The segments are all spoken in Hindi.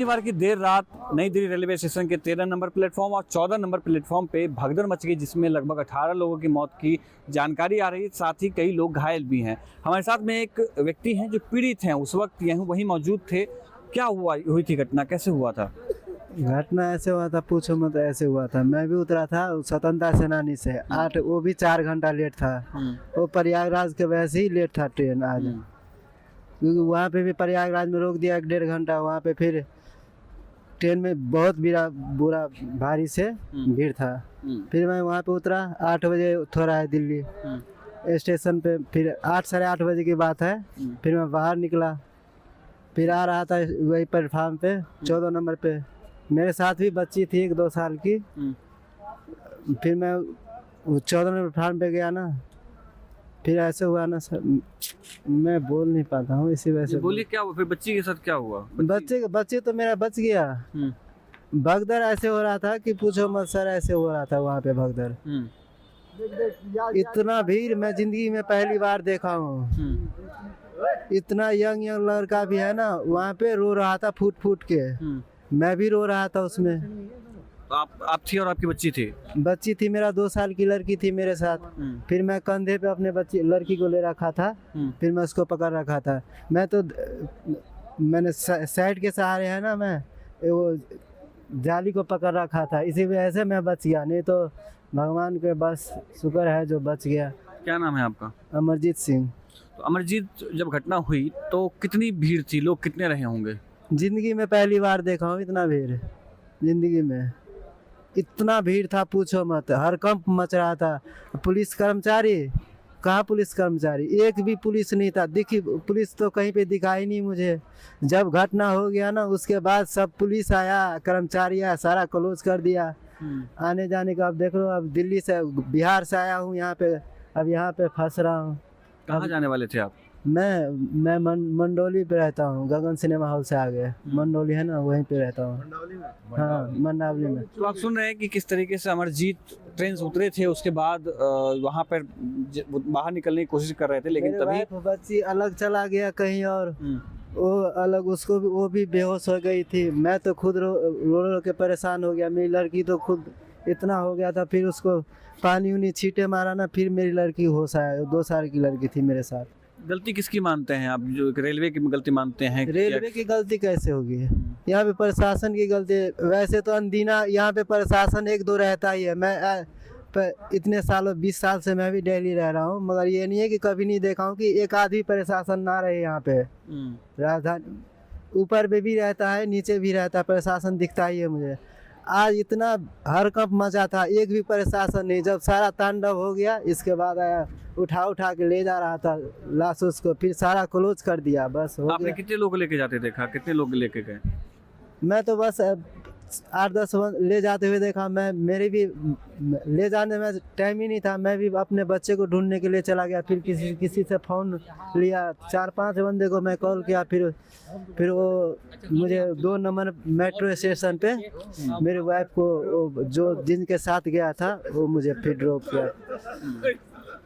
शनिवार की देर रात नई दिल्ली रेलवे स्टेशन के 13 नंबर प्लेटफॉर्म और 14 नंबर प्लेटफॉर्म पे भगदड़ मच गई, जिसमें लगभग 18 लोगों की मौत की जानकारी आ रही है। साथ ही कई लोग घायल भी हैं। हमारे साथ में एक व्यक्ति हैं जो पीड़ित हैं, उस वक्त वहीं मौजूद थे। क्या हुई थी घटना, कैसे हुआ था? घटना ऐसे हुआ था, पूछो मत। ऐसे हुआ था, मैं भी उतरा था स्वतंत्रता सेनानी से 8, वो भी 4 घंटा लेट था। वो प्रयागराज के वैसे ही लेट था ट्रेन आज, क्योंकि वहाँ पे भी प्रयागराज में रोक दिया 1.5 घंटा। वहाँ पे फिर ट्रेन में बहुत बुरा भारी से भीड़ था। फिर मैं वहाँ पे उतरा 8 बजे थोड़ा है दिल्ली स्टेशन पे। फिर 8 साढ़े 8 बजे की बात है। फिर मैं बाहर निकला, फिर आ रहा था वही प्लेटफार्म पे 14 नंबर पे। मेरे साथ भी बच्ची थी 1-2 साल की। फिर मैं 14 नंबर प्लेटफार्म पे गया ना, फिर ऐसे हुआ ना सर, मैं बोल नहीं पाता हूँ इसी वजह से। बोलिए, क्या हुआ फिर? बच्ची के साथ क्या हुआ? बच्चे तो मेरा बच गया। भगदड़ ऐसे हो रहा था कि पूछो मत सर, ऐसे हो रहा था वहाँ पे भगदड़। इतना भीड़ मैं जिंदगी में पहली बार देखा हूँ। इतना यंग लड़का भी है ना, वहाँ पे रो रहा था फूट फूट के। मैं भी रो रहा था उसमें। तो आप थी और आपकी बच्ची थी? बच्ची थी, मेरा 2 साल की लड़की थी मेरे साथ। फिर मैं कंधे पे अपने लड़की को ले रखा था। फिर मैं उसको पकड़ रखा था। मैंने साइड के सहारे है ना, मैं वो जाली को पकड़ रखा था, इसी वजह से मैं बच गया। नहीं तो भगवान के बस शुक्र है जो बच गया। क्या नाम है आपका? अमरजीत सिंह। तो अमरजीत, जब घटना हुई तो कितनी भीड़ थी? लोग कितने रहे होंगे? जिंदगी में पहली बार देखा हूँ इतना भीड़। जिंदगी में इतना भीड़ था, पूछो मत। हड़कंप मच रहा था। पुलिस कर्मचारी कहाँ? पुलिस कर्मचारी एक भी पुलिस नहीं था। दिखी पुलिस तो कहीं पे दिखाई नहीं मुझे। जब घटना हो गया ना, उसके बाद सब पुलिस आया, कर्मचारी आया, सारा क्लोज कर दिया आने जाने का। अब देख लो, अब दिल्ली से बिहार से आया हूँ यहाँ पे, अब यहाँ पे फंस रहा हूँ। कहाँ जाने वाले थे आप? मैं मंडोली पे रहता हूँ, गगन सिनेमा हॉल से आगे मंडोली है ना, वहीं पे रहता हूँ। हाँ, मंडावली में। तो आप सुन रहे हैं कि किस तरीके से अमरजीत ट्रेन से उतरे थे, उसके बाद वहां पर बाहर निकलने की कोशिश कर रहे थे, लेकिन तभी बच्ची अलग चला गया कहीं और। वो अलग, उसको भी, वो भी बेहोश हो गई थी। मैं तो खुद रो के परेशान हो गया। मेरी लड़की तो खुद इतना हो गया था। फिर उसको पानी उनी छींटे मारा ना, फिर मेरी लड़की होश आया। 2 साल की लड़की थी मेरे साथ। गलती किसकी मानते हैं आप? जो रेलवे की गलती मानते हैं? रेलवे की गलती कैसे होगी? यहाँ पे प्रशासन की गलती है। वैसे तो अनदीना यहाँ पे प्रशासन 1-2 रहता ही है। मैं इतने सालों 20 साल से मैं भी दिल्ली रह रहा हूँ, मगर ये नहीं है कि कभी नहीं देखा हूँ कि एक आदमी प्रशासन ना रहे यहाँ पे। राजधानी ऊपर पे भी रहता है, नीचे भी रहता है, प्रशासन दिखता ही है मुझे। आज इतना हड़कंप मचा था, एक भी प्रशासन नहीं। जब सारा तांडव हो गया, इसके बाद आया, उठा के ले जा रहा था लाश उसको, फिर सारा क्लोज कर दिया। बस हो आपने गया। कितने लोग लेके जाते देखा? कितने लोग लेके गए? मैं तो बस 8-10 ले जाते हुए देखा। मेरे भी ले जाने में टाइम ही नहीं था। मैं भी अपने बच्चे को ढूंढने के लिए चला गया। फिर किसी से फ़ोन लिया, 4-5 बंदे को मैं कॉल किया। फिर वो मुझे 2 नंबर मेट्रो स्टेशन पे मेरी वाइफ को, जो जिनके साथ गया था, वो मुझे फिर ड्रॉप किया।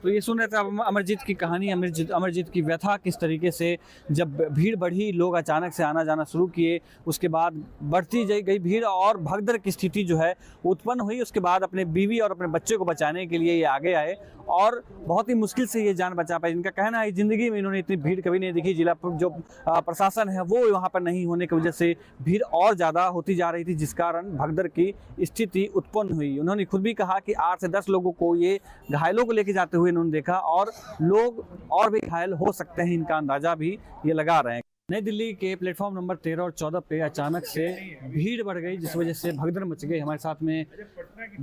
तो ये सुन रहे थे आप अमरजीत की कहानी, अमरजीत की व्यथा, किस तरीके से जब भीड़ बढ़ी, लोग अचानक से आना जाना शुरू किए, उसके बाद बढ़ती गई भीड़ और भगदड़ की स्थिति जो है उत्पन्न हुई। उसके बाद अपने बीवी और अपने बच्चे को बचाने के लिए ये आगे आए और बहुत ही मुश्किल से ये जान बचा पाए। इनका कहना है जिंदगी में इन्होंने इतनी भीड़ कभी नहीं देखी। जिला जो प्रशासन है वो वहाँ पर नहीं होने की वजह से भीड़ और ज़्यादा होती जा रही थी, जिस कारण भगदड़ की स्थिति उत्पन्न हुई। उन्होंने खुद भी कहा कि 8 से 10 लोगों को, ये घायलों को लेके जाते हुए उन्होंने देखा, और लोग और भी घायल हो सकते हैं, इनका अंदाजा भी ये लगा रहे हैं। नई दिल्ली के प्लेटफॉर्म नंबर 13 और 14 पे अचानक से भीड़ बढ़ गई, जिस वजह से भगदड़ मच गई। हमारे साथ में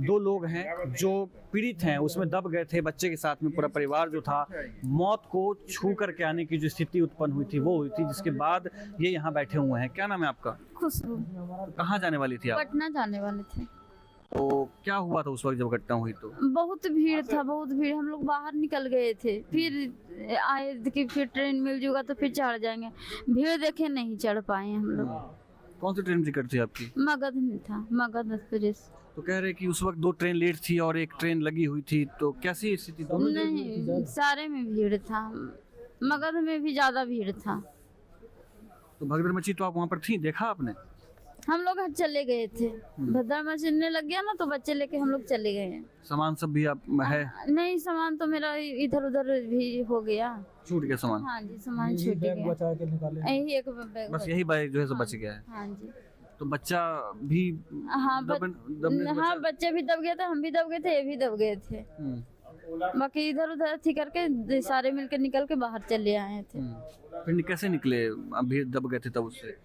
2 लोग हैं जो पीड़ित हैं, उसमें दब गए थे। बच्चे के साथ में पूरा परिवार जो था, मौत को छू करके आने की जो स्थिति उत्पन्न हुई थी वो हुई थी, जिसके बाद ये यहाँ बैठे हुए हैं। क्या नाम है आपका? खुशबू। कहाँ जाने वाली थी आप? पटना जाने वाले थे। तो क्या हुआ था उस वक्त जब घटना हुई? तो बहुत भीड़ था, बहुत भीड़। हम लोग बाहर निकल गए थे, फिर आए कि फिर ट्रेन मिल जाएगा तो फिर चढ़ जाएंगे। भीड़ देखे नहीं चढ़ पाए हम लोग। कौन सी ट्रेन टिकट थी आपकी? मगध में था, मगध एक्सप्रेस। तो कह रहे कि उस वक्त 2 ट्रेन लेट थी और 1 ट्रेन लगी हुई थी, तो कैसी स्थिति? नहीं, सारे में भीड़ था, मगध में भी ज्यादा भीड़ था। तो भगदड़ मची तो आप वहाँ पर थी, देखा आपने? हम लोग चले गए थे, भद्रा मचलने लग गया ना तो बच्चे लेके हम लोग चले गए हैं। सामान सब भी आप है? नहीं, सामान तो मेरा इधर उधर भी हो गया, छूट गया सामान? हाँ जी, सामान छूट गया, बचा के निकाले। यही एक बैग बस यही बैग जो है सब बच गया है। हाँ जी। तो बच्चा भी हाँ दबने से हाँ, बचा? बच्चे भी दब गए थे, हम भी दब गए थे, ये भी दब गए थे। बाकी इधर उधर थी करके सारे मिलके निकल के बाहर चले आए थे। फिर कैसे निकले? अभी दब गए थे तब उससे?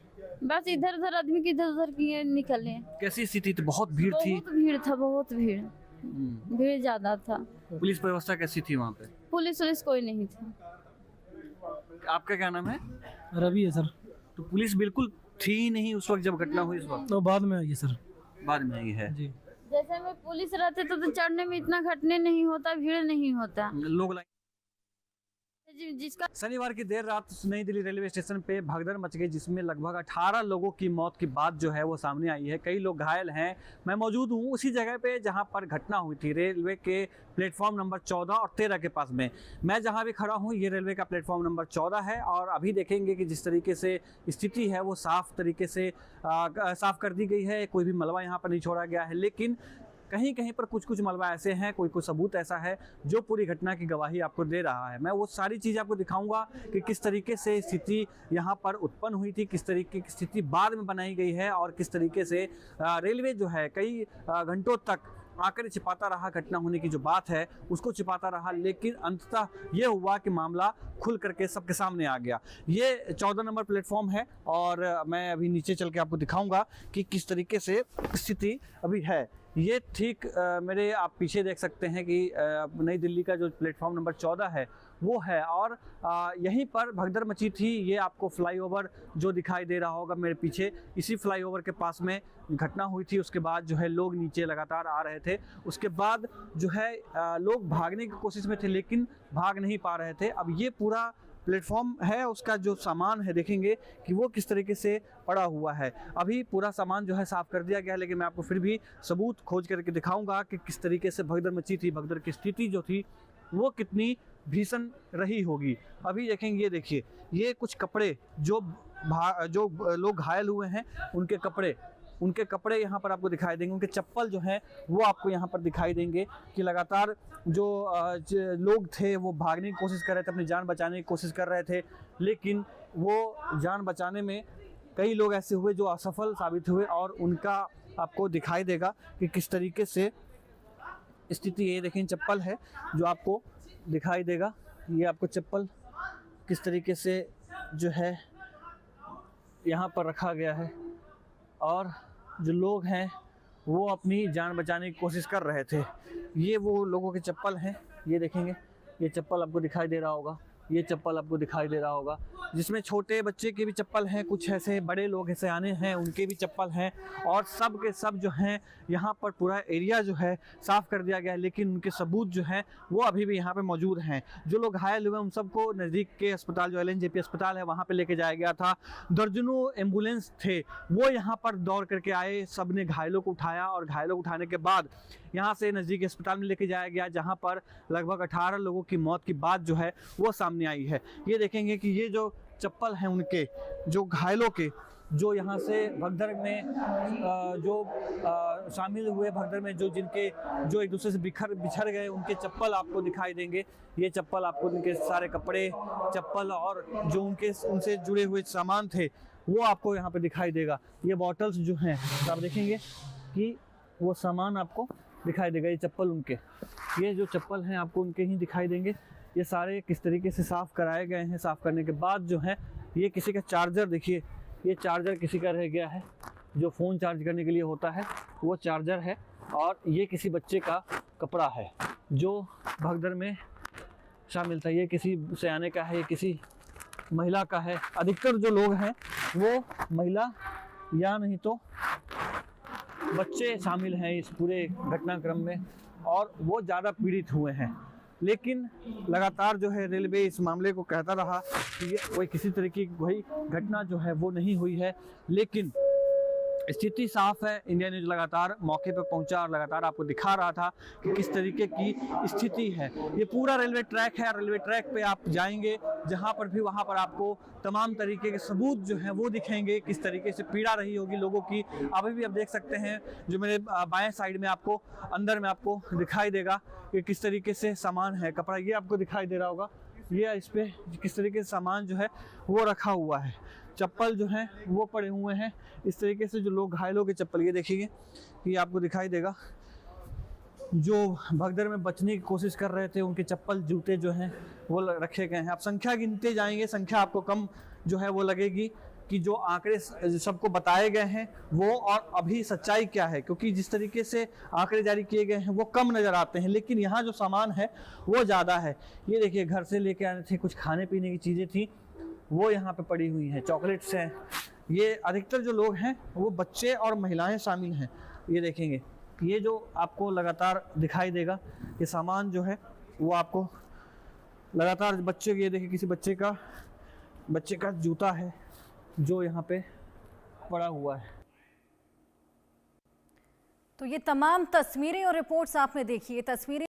बस इधर उधर आदमी की इधर उधर किए निकले। कैसी स्थिति थी? बहुत भीड़ थी? बहुत भीड़ था, बहुत भीड़, भीड़ ज्यादा था। पुलिस व्यवस्था कैसी थी वहाँ पे? पुलिस वुलिस कोई नहीं था। आपका क्या नाम है? रवि है सर। तो पुलिस बिल्कुल थी ही नहीं उस वक्त जब घटना हुई? उस वक्त तो बाद में आई है सर। बाद में आई है जी। जैसे में पुलिस रहते तो चढ़ने में इतना घटने नहीं होता, भीड़ नहीं होता। लोग जिसका शनिवार की देर रात नई दिल्ली रेलवे स्टेशन पे भगदड़ मच गई, जिसमें लगभग 18 लोगों की मौत की बात जो है वो सामने आई है। कई लोग घायल हैं। मैं मौजूद हूँ उसी जगह पे जहाँ पर घटना हुई थी, रेलवे के प्लेटफॉर्म नंबर 14 और 13 के पास में। मैं जहाँ भी खड़ा हूँ ये रेलवे का प्लेटफॉर्म नंबर 14 है और अभी देखेंगे कि जिस तरीके से स्थिति है वो साफ तरीके से साफ कर दी गई है। कोई भी मलबा यहाँ पर नहीं छोड़ा गया है, लेकिन कहीं कहीं पर कुछ कुछ मलबा ऐसे हैं, कोई कोई सबूत ऐसा है जो पूरी घटना की गवाही आपको दे रहा है। मैं वो सारी चीज़ आपको दिखाऊंगा कि किस तरीके से स्थिति यहाँ पर उत्पन्न हुई थी, किस तरीके की स्थिति बाद में बनाई गई है और किस तरीके से रेलवे जो है कई घंटों तक आकर छिपाता रहा। घटना होने की जो बात है उसको छिपाता रहा, लेकिन अंततः ये हुआ कि मामला खुल करके सबके सामने आ गया। ये 14 नंबर प्लेटफॉर्म है और मैं अभी नीचे चल के आपको दिखाऊंगा कि किस तरीके से स्थिति अभी है। ये ठीक मेरे आप पीछे देख सकते हैं कि नई दिल्ली का जो प्लेटफॉर्म नंबर 14 है वो है और यहीं पर भगदड़ मची थी। ये आपको फ्लाईओवर जो दिखाई दे रहा होगा मेरे पीछे, इसी फ्लाईओवर के पास में घटना हुई थी। उसके बाद जो है लोग नीचे लगातार आ रहे थे। उसके बाद जो है लोग भागने की कोशिश में थे लेकिन भाग नहीं पा रहे थे। अब ये पूरा प्लेटफॉर्म है, उसका जो सामान है देखेंगे कि वो किस तरीके से पड़ा हुआ है। अभी पूरा सामान जो है साफ़ कर दिया गया है, लेकिन मैं आपको फिर भी सबूत खोज करके दिखाऊंगा कि किस तरीके से भगदड़ मची थी, भगदड़ की स्थिति जो थी वो कितनी भीषण रही होगी। अभी देखेंगे, ये देखिए, ये कुछ कपड़े जो लोग घायल हुए हैं उनके कपड़े यहाँ पर आपको दिखाई देंगे। उनके चप्पल जो हैं वो आपको यहाँ पर दिखाई देंगे कि लगातार जो लोग थे वो भागने की कोशिश कर रहे थे, अपनी जान बचाने की कोशिश कर रहे थे, लेकिन वो जान बचाने में कई लोग ऐसे हुए जो असफल साबित हुए और उनका आपको दिखाई देगा कि किस तरीके से स्थिति। ये देखें, चप्पल है जो आपको दिखाई देगा। ये आपको चप्पल किस तरीके से जो है यहाँ पर रखा गया है और जो लोग हैं वो अपनी जान बचाने की कोशिश कर रहे थे। ये वो लोगों के चप्पल हैं, ये देखेंगे, ये चप्पल आपको दिखाई दे रहा होगा, ये चप्पल आपको दिखाई दे रहा होगा, जिसमें छोटे बच्चे के भी चप्पल हैं, कुछ ऐसे बड़े लोग ऐसे आने हैं उनके भी चप्पल हैं और सब के सब जो हैं यहाँ पर पूरा एरिया जो है साफ़ कर दिया गया है, लेकिन उनके सबूत जो हैं वो अभी भी यहाँ पे मौजूद हैं। जो लोग घायल हुए उन सबको नज़दीक के अस्पताल जो LNJP अस्पताल है वहाँ पे लेके जाया गया था। दर्जनों एम्बुलेंस थे वो यहाँ पर दौड़ करके आए, सब ने घायलों को उठाया और घायलों को उठाने के बाद यहाँ से नज़दीकी अस्पताल में लेके जाया गया, जहाँ पर लगभग 18 लोगों की मौत की बात जो है वो सामने आई है। ये देखेंगे कि ये जो चप्पल हैं उनके, जो घायलों के, जो यहाँ से भगदड़ में शामिल हुए, भगदड़ में जो एक दूसरे से बिछड़ गए, उनके चप्पल आपको दिखाई देंगे। ये चप्पल आपको, उनके सारे कपड़े, चप्पल और जो उनसे जुड़े हुए सामान थे वो आपको यहाँ पे दिखाई देगा। ये बॉटल्स जो हैं तो आप देखेंगे कि वो सामान आपको दिखाई देगा। ये चप्पल उनके, ये जो चप्पल हैं आपको उनके ही दिखाई देंगे। ये सारे किस तरीके से साफ़ कराए गए हैं। साफ़ करने के बाद जो है ये किसी का चार्जर, देखिए ये चार्जर किसी का रह गया है, जो फ़ोन चार्ज करने के लिए होता है वो चार्जर है। और ये किसी बच्चे का कपड़ा है जो भगदड़ में शामिल था। ये किसी सयाने का है, ये किसी महिला का है। अधिकतर जो लोग हैं वो महिला या नहीं तो बच्चे शामिल हैं इस पूरे घटनाक्रम में और वो ज़्यादा पीड़ित हुए हैं। लेकिन लगातार जो है रेलवे इस मामले को कहता रहा कि ये कोई किसी तरीके की कोई घटना जो है वो नहीं हुई है, लेकिन स्थिति साफ है। इंडिया न्यूज़ लगातार मौके पर पहुंचा और लगातार आपको दिखा रहा था कि किस तरीके की स्थिति है। ये पूरा रेलवे ट्रैक है। रेलवे ट्रैक पे आप जाएंगे जहां पर भी, वहां पर आपको तमाम तरीके के सबूत जो हैं वो दिखेंगे, किस तरीके से पीड़ा रही होगी लोगों की। अभी भी आप देख सकते हैं जो मेरे बाएं साइड में आपको अंदर में आपको दिखाई देगा कि किस तरीके से सामान है, कपड़ा ये आपको दिखाई दे रहा होगा। ये इस पे किस तरीके से सामान जो है वो रखा हुआ है, चप्पल जो हैं वो पड़े हुए हैं। इस तरीके से जो लोग घायलों के चप्पल, ये देखिए ये आपको दिखाई देगा, जो भगदड़ में बचने की कोशिश कर रहे थे उनके चप्पल जूते जो हैं वो रखे गए हैं। आप संख्या गिनते जाएंगे, संख्या आपको कम जो है वो लगेगी कि जो आंकड़े सबको बताए गए हैं वो और अभी सच्चाई क्या है, क्योंकि जिस तरीके से आंकड़े जारी किए गए हैं वो कम नज़र आते हैं, लेकिन यहाँ जो सामान है वो ज़्यादा है। ये देखिए घर से लेके आने थे, कुछ खाने पीने की चीज़ें थी वो यहाँ पे पड़ी हुई हैं, चॉकलेट्स हैं। ये अधिकतर जो लोग हैं वो बच्चे और महिलाएं शामिल हैं। ये देखेंगे, ये जो आपको लगातार दिखाई देगा ये सामान जो है वो आपको लगातार बच्चे, ये देखिए किसी बच्चे का जूता है जो यहाँ पे पड़ा हुआ है। तो ये तमाम तस्वीरें और रिपोर्ट्स आपने देखी, ये तस्वीरें